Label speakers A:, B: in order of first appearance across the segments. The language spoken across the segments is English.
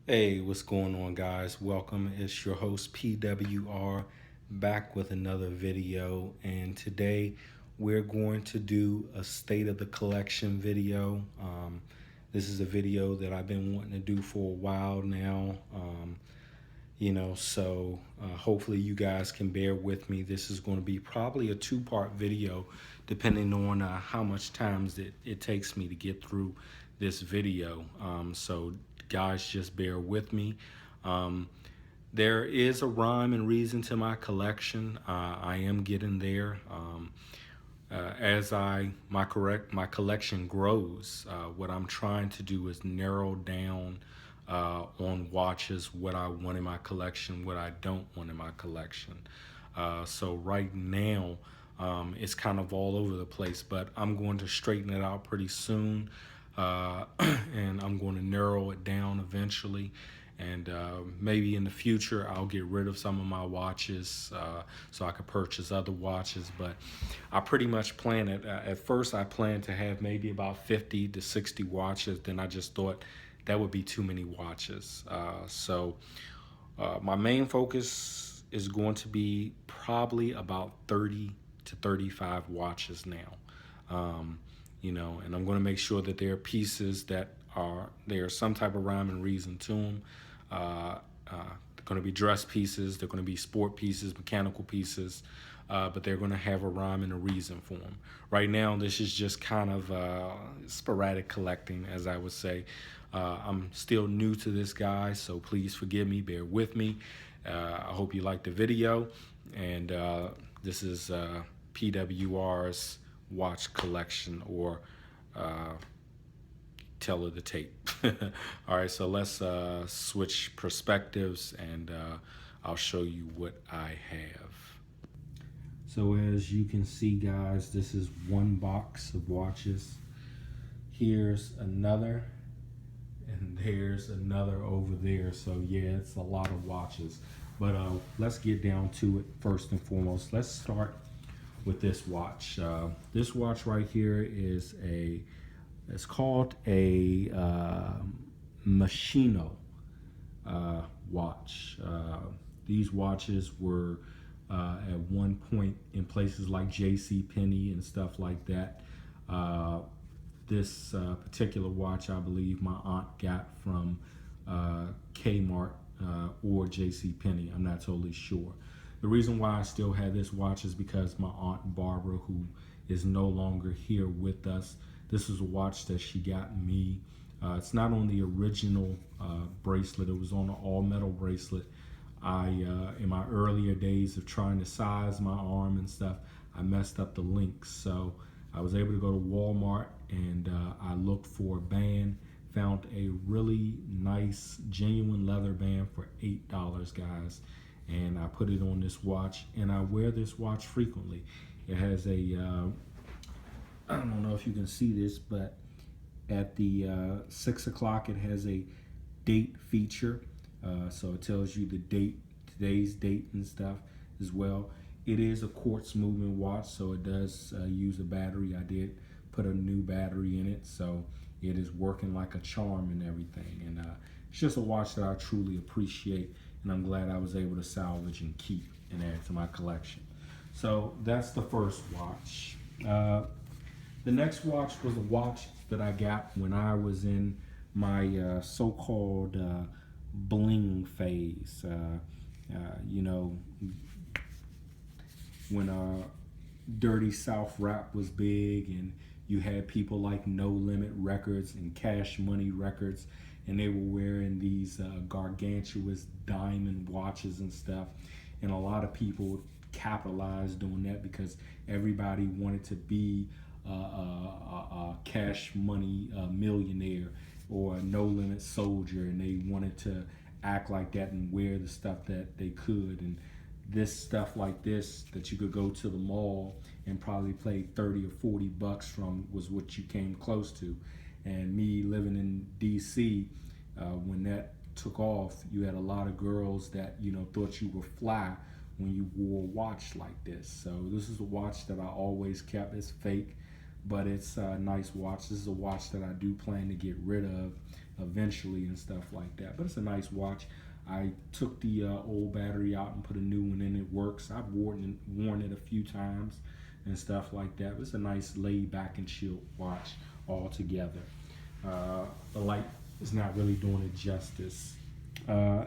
A: Hey, what's going on, guys? Welcome. It's your host, PWR, back with another video. And today we're going to do a state of the collection video. This is a video that I've been wanting to do for a while now. Hopefully you guys can bear with me. This is going to be probably a two-part video, depending on how much time it takes me to get through this video. So guys, just bear with me. Um, there is a rhyme and reason to my collection. I am getting there. As my collection grows, what I'm trying to do is narrow down on watches what I want in my collection, what I don't want in my collection. So right now, it's kind of all over the place, but I'm going to straighten it out pretty soon, and I'm going to narrow it down eventually. And maybe in the future, I'll get rid of some of my watches so I could purchase other watches. But I pretty much plan it. At first, I planned to have maybe about 50 to 60 watches. Then I just thought that would be too many watches. My main focus is going to be probably about 30 to 35 watches now. And I'm going to make sure that there are pieces that there's some type of rhyme and reason to them. They're going to be dress pieces, they're going to be sport pieces, mechanical pieces, but they're going to have a rhyme and a reason for them. Right now, this is just kind of sporadic collecting, as I would say. I'm still new to this, guys, so please forgive me, bear with me. I hope you liked the video, and this is PWR's watch collection, or tell of the tape. All right, so let's switch perspectives, and I'll show you what I have. So as you can see, guys, this is one box of watches. Here's another, and there's another over there. So yeah, it's a lot of watches. But let's get down to it first and foremost. Let's start with this watch. This watch right here is it's called a Machino watch. These watches were at one point in places like J.C. Penney and stuff like that. This particular watch, I believe, my aunt got from Kmart or J.C. Penney. I'm not totally sure. The reason why I still have this watch is because my aunt Barbara, who is no longer here with us, this is a watch that she got me. It's not on the original bracelet. It was on an all-metal bracelet. In my earlier days of trying to size my arm and stuff, I messed up the links. So I was able to go to Walmart, and I looked for a band, found a really nice, genuine leather band for $8, guys. And I put it on this watch, and I wear this watch frequently. It has I don't know if you can see this, but at the 6 o'clock, it has a date feature. So it tells you the date, today's date and stuff as well. It is a quartz movement watch, so it does use a battery. I did put a new battery in it, so it is working like a charm and everything. And it's just a watch that I truly appreciate, and I'm glad I was able to salvage and keep and add to my collection. So that's the first watch. The next watch was a watch that I got when I was in my so-called bling phase. When Dirty South rap was big, and you had people like No Limit Records and Cash Money Records, and they were wearing these gargantuous diamond watches and stuff. And a lot of people capitalized on that because everybody wanted to be a Cash Money millionaire or a No Limit soldier, and they wanted to act like that and wear the stuff that they could. And this stuff like this that you could go to the mall and probably pay 30 or 40 bucks from was what you came close to. And me living in DC, when that took off, you had a lot of girls that thought you were fly when you wore a watch like this. So this is a watch that I always kept. It's fake, but it's a nice watch. This is a watch that I do plan to get rid of eventually and stuff like that. But it's a nice watch. I took the old battery out and put a new one in. It works. I've worn it a few times and stuff like that. But it's a nice laid back and chill watch altogether. The light is not really doing it justice.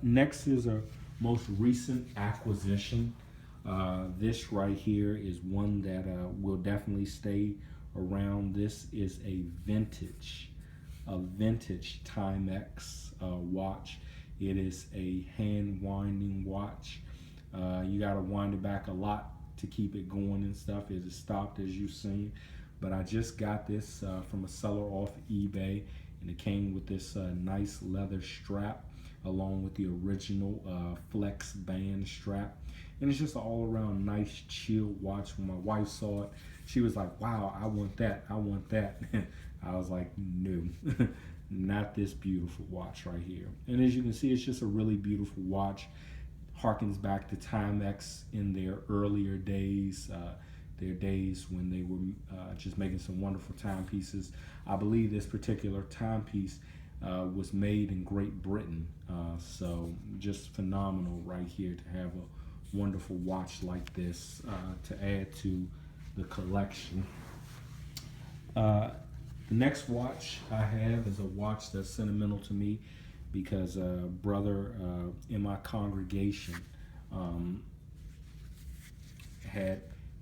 A: Next is a most recent acquisition. This right here is one that will definitely stay around. This is a vintage Timex watch. It is a hand winding watch. You got to wind it back a lot to keep it going and stuff. It is stopped, as you've seen, but I just got this from a seller off eBay, and it came with this nice leather strap along with the original flex band strap. And it's just an all-around nice chill watch. When my wife saw it, she was like, wow, I want that, I want that. I was like, no, not this beautiful watch right here. And as you can see, it's just a really beautiful watch. Harkens back to Timex in their earlier days, their days when they were just making some wonderful timepieces. I believe this particular timepiece was made in Great Britain, so just phenomenal right here to have a wonderful watch like this to add to the collection. The next watch I have is a watch that's sentimental to me because a brother in my congregation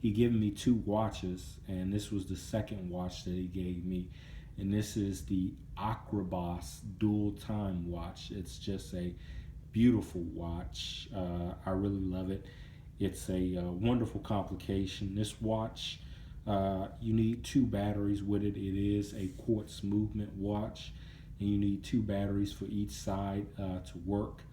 A: he given me 2 watches, and this was the second watch that he gave me, and this is the Acrobas dual time watch. It's just a beautiful watch. I really love it. It's a wonderful complication. This watch, you need 2 batteries with it. It is a quartz movement watch, and you need 2 batteries for each side to work.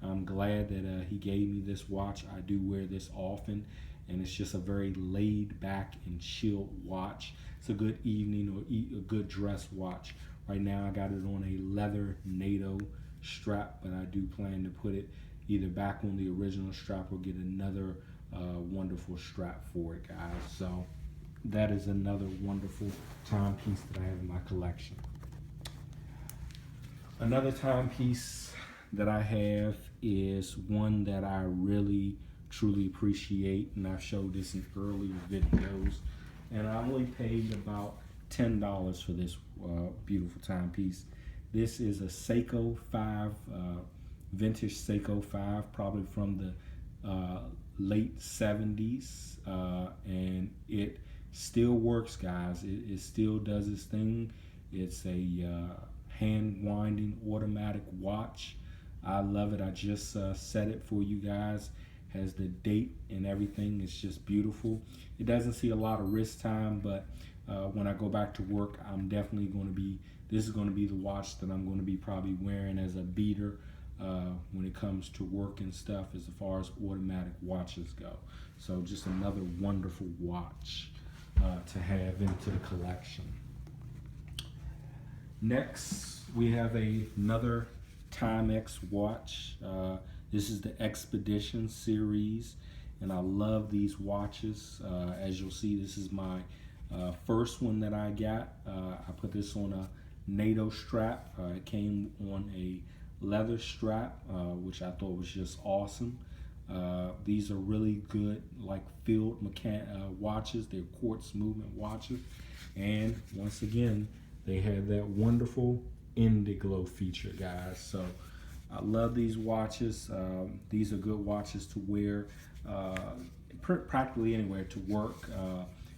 A: I'm glad that he gave me this watch. I do wear this often, and it's just a very laid back and chilled watch. It's a good evening or a good dress watch. Right now I got it on a leather NATO strap, but I do plan to put it either back on the original strap or get another wonderful strap for it, guys. So that is another wonderful timepiece that I have in my collection. Another timepiece that I have is one that I really truly appreciate, and I've showed this in earlier videos, and I only paid about $10 for this beautiful timepiece. This is a Seiko 5, vintage Seiko 5, probably from the late 70s, and it still works, guys. It still does its thing. It's a hand winding automatic watch. I love it. I just set it for you guys. Has the date and everything. It's just beautiful. It doesn't see a lot of wrist time, but when I go back to work, I'm definitely going to be, this is going to be the watch that I'm going to be probably wearing as a beater when it comes to work and stuff as far as automatic watches go. So just another wonderful watch to have into the collection. Next, we have another Timex watch. This is the Expedition series, and I love these watches. As you'll see, this is my first one that I got. I put this on a NATO strap. It came on a leather strap, which I thought was just awesome. These are really good, like field watches. They're quartz movement watches, and once again, they have that wonderful Indiglo feature, guys. So I love these watches. These are good watches to wear practically anywhere to work,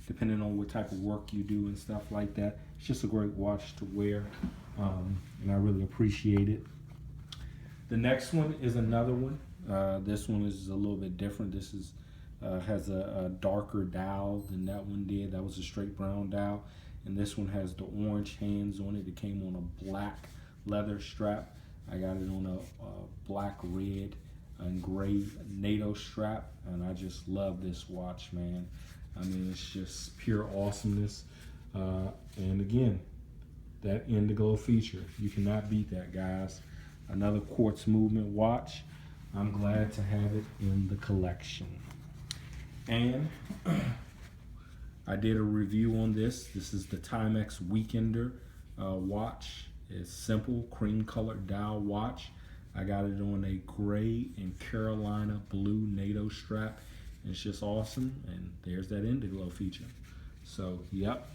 A: depending on what type of work you do and stuff like that. It's just a great watch to wear, and I really appreciate it. The next one is another one. This one is a little bit different. This is has a darker dial than that one did. That was a straight brown dial, and this one has the orange hands on it. It came on a black leather strap. I got it on a black, red, and gray NATO strap, and I just love this watch, man. I mean, it's just pure awesomeness. And again, that Indigo feature, you cannot beat that, guys. Another quartz movement watch. I'm glad to have it in the collection. And I did a review on this. This is the Timex Weekender watch. It's simple, cream colored dial watch. I got it on a gray and Carolina blue NATO strap. It's just awesome. And there's that Indiglo feature. So, yep,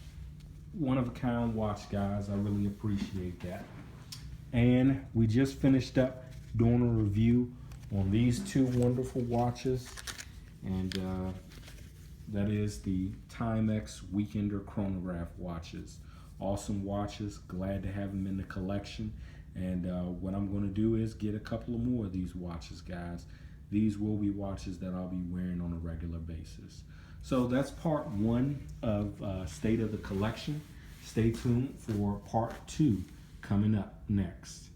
A: one of a kind watch, guys. I really appreciate that. And we just finished up doing a review on these two wonderful watches. And that is the Timex Weekender chronograph watches. Awesome watches. Glad to have them in the collection. And what I'm going to do is get a couple of more of these watches, guys. These will be watches that I'll be wearing on a regular basis. So that's part one of State of the Collection. Stay tuned for part two coming up next.